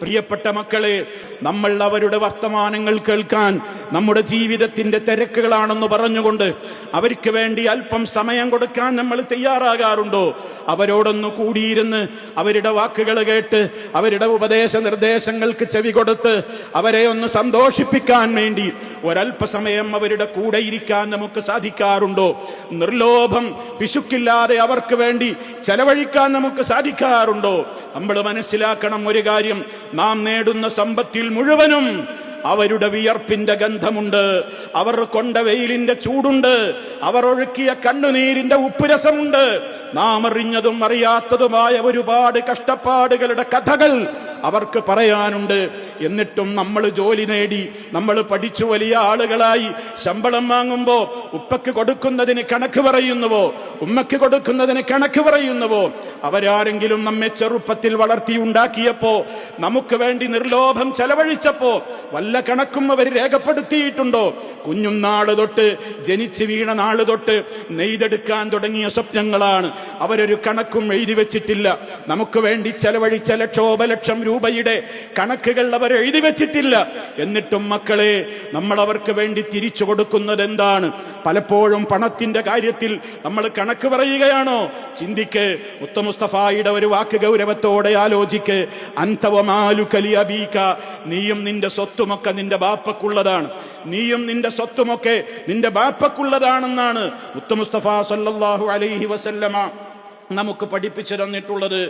പ്രിയപ്പെട്ട മക്കളെ, നമ്മൾ അവരുടെ വർത്തമാനങ്ങൾ കേൾക്കാൻ നമ്മുടെ ജീവിതത്തിന്റെ തിരക്കുകളാണെന്ന് പറഞ്ഞുകൊണ്ട് അവർക്ക് വേണ്ടി അല്പം സമയം കൊടുക്കാൻ നമ്മൾ തയ്യാറാകാറുണ്ടോ? അവരോടൊന്ന് കൂടിയിരുന്ന് അവരുടെ വാക്കുകൾ കേട്ട് അവരുടെ ഉപദേശ നിർദ്ദേശങ്ങൾക്ക് ചെവി കൊടുത്ത് അവരെ ഒന്ന് സന്തോഷിപ്പിക്കാൻ വേണ്ടി ഒരല്പസമയം അവരുടെ കൂടെ ഇരിക്കാൻ നമുക്ക് സാധിക്കാറുണ്ടോ? നിർലോഭം പിശുക്കില്ലാതെ അവർക്ക് വേണ്ടി ചെലവഴിക്കാൻ നമുക്ക് സാധിക്കാറുണ്ടോ? നമ്മൾ മനസ്സിലാക്കണം ഒരു കാര്യം, നാം നേടുന്ന സമ്പത്തിൽ മുഴുവനും അവരുടെ വിയർപ്പിന്റെ ഗന്ധമുണ്ട്, അവർ കൊണ്ട വെയിലിന്റെ ചൂടുണ്ട്, അവർ ഒഴുക്കിയ കണ്ണുനീരിന്റെ ഉപ്പുരസമുണ്ട്. നാം അറിഞ്ഞതും അറിയാത്തതുമായ ഒരുപാട് കഷ്ടപ്പാടുകളുടെ കഥകൾ അവർക്ക് പറയാനുണ്ട്. എന്നിട്ടും നമ്മൾ ജോലി നേടി, നമ്മൾ പഠിച്ചു വലിയ ആളുകളായി ശമ്പളം വാങ്ങുമ്പോ ഉപ്പക്ക് കൊടുക്കുന്നതിന് കണക്ക് പറയുന്നുവോ? ഉമ്മക്ക് കൊടുക്കുന്നതിന് കണക്ക് പറയുന്നുവോ? അവരാരെങ്കിലും നമ്മെ ചെറുപ്പത്തിൽ വളർത്തി ഉണ്ടാക്കിയപ്പോ നമുക്ക് വേണ്ടി നിർലോഭം ചെലവഴിച്ചപ്പോ വല്ല കണക്കും അവർ രേഖപ്പെടുത്തിയിട്ടുണ്ടോ? കുഞ്ഞും നാള് തൊട്ട്, ജനിച്ചു വീണ നാള് തൊട്ട് നെയ്തെടുക്കാൻ തുടങ്ങിയ സ്വപ്നങ്ങളാണ്. അവരൊരു കണക്കും എഴുതി വെച്ചിട്ടില്ല. നമുക്ക് വേണ്ടി ചെലവഴിച്ച ലക്ഷോപലക്ഷം രൂപയുടെ കണക്കുകൾ അവർ എഴുതി വെച്ചിട്ടില്ല. എന്നിട്ടും മക്കളെ, നമ്മൾ അവർക്ക് വേണ്ടി തിരിച്ചു കൊടുക്കുന്നത് എന്താണ്? പലപ്പോഴും പണത്തിന്റെ കാര്യത്തിൽ നമ്മൾ കണക്ക് പറയുകയാണോ? ചിന്തിക്ക്. മുസ്തഫായുടെ ഒരു വാക്ക് ഗൗരവത്തോടെ ആലോചിക്ക്. അന്തവമാലുകലി അബീക, നീയും നിന്റെ സ്വത്തുമൊക്കെ നിന്റെ ബാപ്പക്കുള്ളതാണ്, നീയും നിന്റെ സ്വത്തുമൊക്കെ നിന്റെ ബാപ്പക്കുള്ളതാണെന്നാണ് മുസ്തഫ സല്ലല്ലാഹു അലൈഹി വസല്ലമ നമുക്ക് പഠിപ്പിച്ചു തന്നിട്ടുള്ളത്.